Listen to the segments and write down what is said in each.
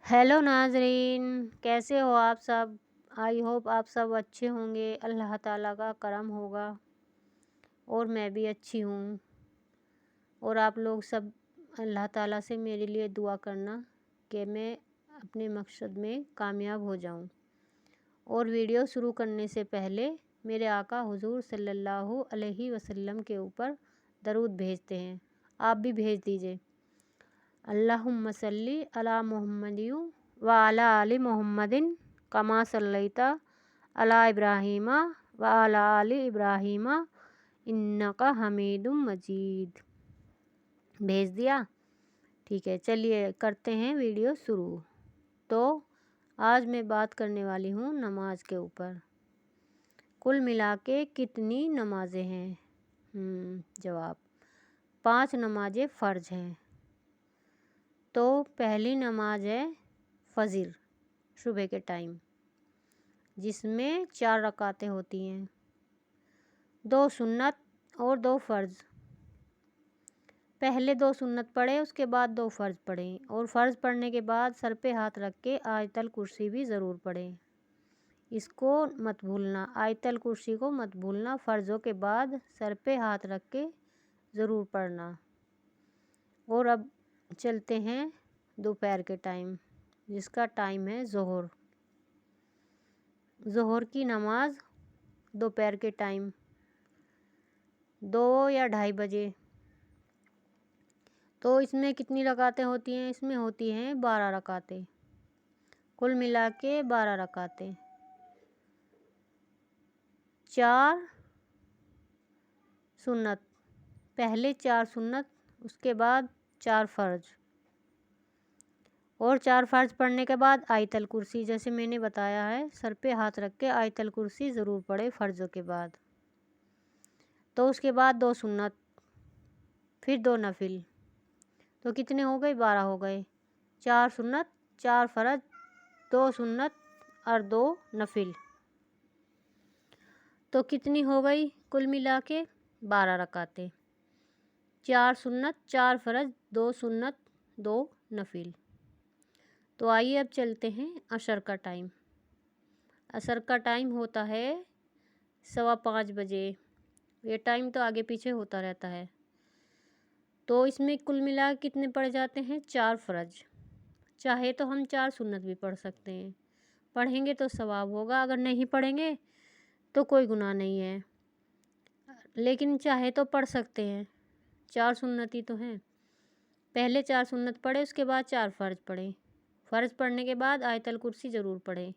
Hello नाज़रीन, कैसे हो आप सब। आई होप आप सब अच्छे होंगे, अल्लाह ताला का करम होगा और मैं भी अच्छी हूँ। और आप लोग सब अल्लाह ताला से मेरे लिए दुआ करना कि मैं अपने मकसद में कामयाब हो जाऊँ। और वीडियो शुरू करने से पहले मेरे आका हुजूर सल्लल्लाहु अलैहि वसल्लम के ऊपर दरूद भेजते हैं, आप भी भेज दीजिए। अल्लाहुम्मा सल्ली अला मुहम्मदिन व अला आलि मुहम्मदिन कमा सल्लैता अला इब्राहीमा व अला आलि इब्राहीमा इन्नका हमीदुम मजीद। भेज दिया। ठीक है, चलिए करते हैं वीडियो शुरू। तो आज मैं बात करने वाली हूँ नमाज के ऊपर। कुल मिला के कितनी नमाज़ें हैं? जवाब 5 नमाज़ें फ़र्ज हैं। तो पहली नमाज है फजर, सुबह के टाइम, जिसमें 4 रकातें होती हैं, 2 सुन्नत और 2 फ़र्ज़। पहले 2 सुन्नत पढ़े, उसके बाद 2 फ़र्ज़ पढ़ें, और फ़र्ज़ पढ़ने के बाद सर पे हाथ रख के आयतल कुर्सी भी ज़रूर पढ़ें। इसको मत भूलना, आयतल कुर्सी को मत भूलना। फ़र्ज़ों के बाद सर पे हाथ रख के ज़रूर पढ़ना। और अब चलते हैं दोपहर के टाइम, जिसका टाइम है ज़ोहर। ज़ोहर की नमाज दोपहर के टाइम 2 या 2:30 बजे। तो इसमें कितनी रकातें होती हैं? इसमें होती हैं 12 रकातें, कुल मिला के 12 रकातें। 4 सुन्नत, पहले 4 सुन्नत, उसके बाद 4 फ़र्ज, और 4 फ़र्ज पढ़ने के बाद आयतल कुर्सी, जैसे मैंने बताया है, सर पे हाथ रख के आयतल कुर्सी ज़रूर पढ़े फ़र्ज़ों के बाद। तो उसके बाद 2 सुन्नत, फिर 2 नफिल। तो कितने हो गए? 12 हो गए। 4 सुन्नत, 4 फ़र्ज, 2 सुन्नत और 2 नफिल। तो कितनी हो गई कुल मिला के? 12 रकातें। 4 सुन्नत, 4 फ़र्ज, 2 सुन्नत, 2 नफिल। तो आइए अब चलते हैं असर का टाइम। असर का टाइम होता है 5:15 बजे। ये टाइम तो आगे पीछे होता रहता है। तो इसमें कुल मिला कितने पड़ जाते हैं? 4 फ़र्ज। चाहे तो हम 4 सुन्नत भी पढ़ सकते हैं, पढ़ेंगे तो सवाब होगा, अगर नहीं पढ़ेंगे तो कोई गुनाह नहीं है। लेकिन चाहे तो पढ़ सकते हैं, 4 सुन्नत ही तो हैं। पहले 4 सुन्नत पढ़े, उसके बाद 4 फ़र्ज पढ़े। फ़र्ज पढ़ने के बाद आयतल कुर्सी ज़रूर पढ़े।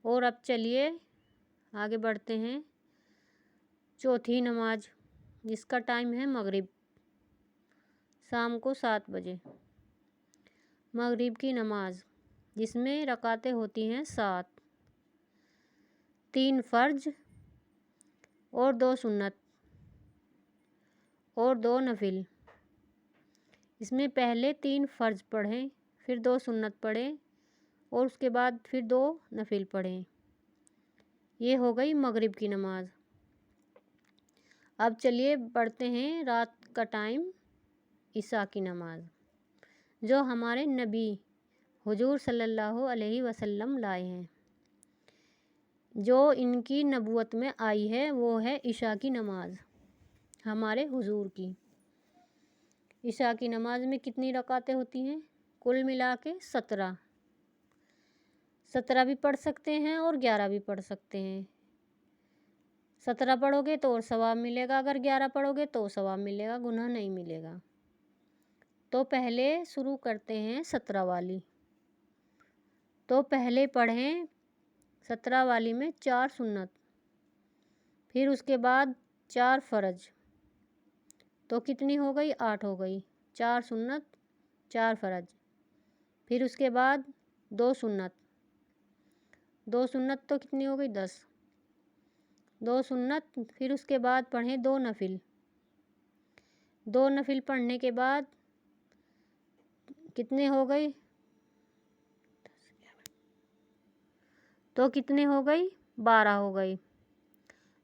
और अब चलिए आगे बढ़ते हैं चौथी नमाज, जिसका टाइम है मगरिब, शाम को 7 बजे। मगरिब की नमाज, जिसमें रकातें होती हैं 7, 3 फ़र्ज और 2 सुन्नत और 2 नफिल। इसमें पहले 3 फ़र्ज पढ़ें, फिर 2 सुन्नत पढ़ें, और उसके बाद फिर 2 नफिल पढ़ें। ये हो गई मगरिब की नमाज। अब चलिए बढ़ते हैं रात का टाइम, इशा की नमाज, जो हमारे नबी हुजूर सल्लल्लाहु अलैहि वसल्लम लाए हैं, जो इनकी नबूवत में आई है, वो है इशा की नमाज हमारे हुजूर की। इशा की नमाज में कितनी रकातें होती हैं? कुल मिला के 17। 17 भी पढ़ सकते हैं और 11 भी पढ़ सकते हैं। 17 पढ़ोगे तो और सवाब मिलेगा, अगर 11 पढ़ोगे तो सवाब मिलेगा, गुनाह नहीं मिलेगा। तो पहले शुरू करते हैं 17 वाली। तो पहले पढ़ें 17 वाली में 4 सुन्नत, फिर उसके बाद 4 फ़र्ज। तो कितनी हो गई? 8 हो गई। 4 सुन्नत, 4 फ़र्ज, फिर उसके बाद 2 सुन्नत। 2 सुन्नत तो कितनी हो गई? 10। 2 सुन्नत, फिर उसके बाद पढ़ें 2 नफिल। 2 नफिल पढ़ने के बाद कितने हो गई? तो कितने हो गई? 12 हो गई।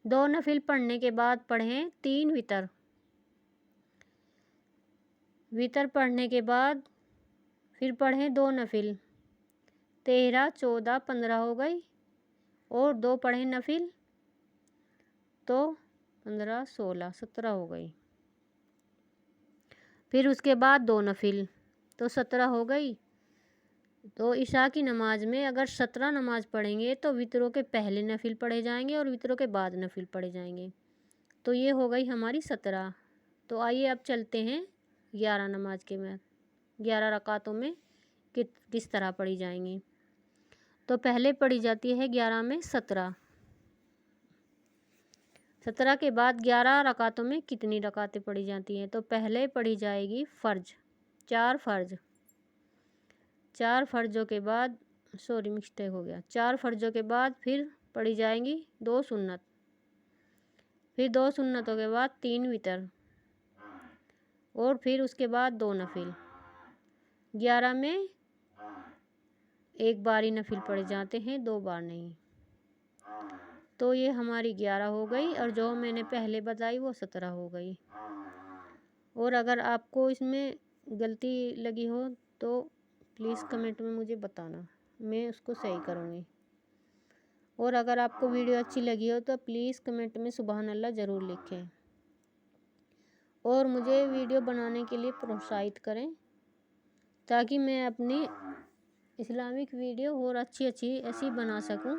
2 नफिल पढ़ने के बाद पढ़ें 3 वितर। वितर पढ़ने के बाद फिर पढ़ें 2 नफिल, 13, 14, 15 हो गई, और 2 पढ़ें नफिल तो 15, 16, 17 हो गई। फिर उसके बाद 2 नफिल तो 17 हो गई। तो इशा की नमाज में अगर 17 नमाज पढ़ेंगे तो वित्रों के पहले नफिल पढ़े जाएंगे और वित्रों के बाद नफिल पढ़े जाएंगे। तो ये हो गई हमारी 17। तो आइए अब चलते हैं 11 नमाज के में, 11 रकातों में किस तरह पढ़ी जाएंगी। तो पहले पढ़ी जाती है 11 में 17। 17 के बाद 11 रकातों में कितनी रकातें पढ़ी जाती हैं। तो पहले पढ़ी जाएगी फ़र्ज, 4 फ़र्ज। 4 फ़र्जों के बाद मिस्टेक हो गया, 4 फ़र्जों के बाद फिर पढ़ी जाएंगी 2 सुन्नत, फिर 2 सुन्नतों के बाद 3 वितर, और फिर उसके बाद 2 नफिल। 11 में एक बार ही नफिल पढ़े जाते हैं, 2 बार नहीं। तो ये हमारी 11 हो गई, और जो मैंने पहले बताई वो 17 हो गई। और अगर आपको इसमें गलती लगी हो तो प्लीज़ कमेंट में मुझे बताना, मैं उसको सही करूँगी। और अगर आपको वीडियो अच्छी लगी हो तो प्लीज़ कमेंट में सुबहान अल्लाह ज़रूर लिखें, और मुझे वीडियो बनाने के लिए प्रोत्साहित करें, ताकि मैं अपनी इस्लामिक वीडियो और अच्छी ऐसी बना सकूं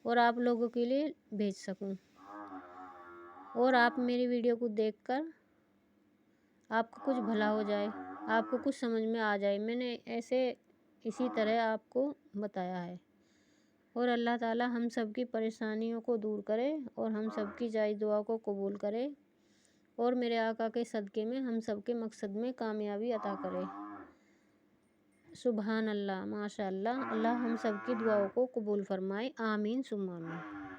और आप लोगों के लिए भेज सकूं, और आप मेरी वीडियो को देखकर आपको कुछ भला हो जाए, आपको कुछ समझ में आ जाए। मैंने इसी तरह आपको बताया है। और अल्लाह ताला हम सब की परेशानियों को दूर करे और हम सब की जायज़ दुआ को कबूल करे, और मेरे आका के सदक़े में हम सब के मकसद में कामयाबी अता करे। सुबहान अल्लाह, माशा अल्लाह। अल्लाह हम सब की दुआओं को कबूल फरमाए। आमीन सुम्मा आमीन।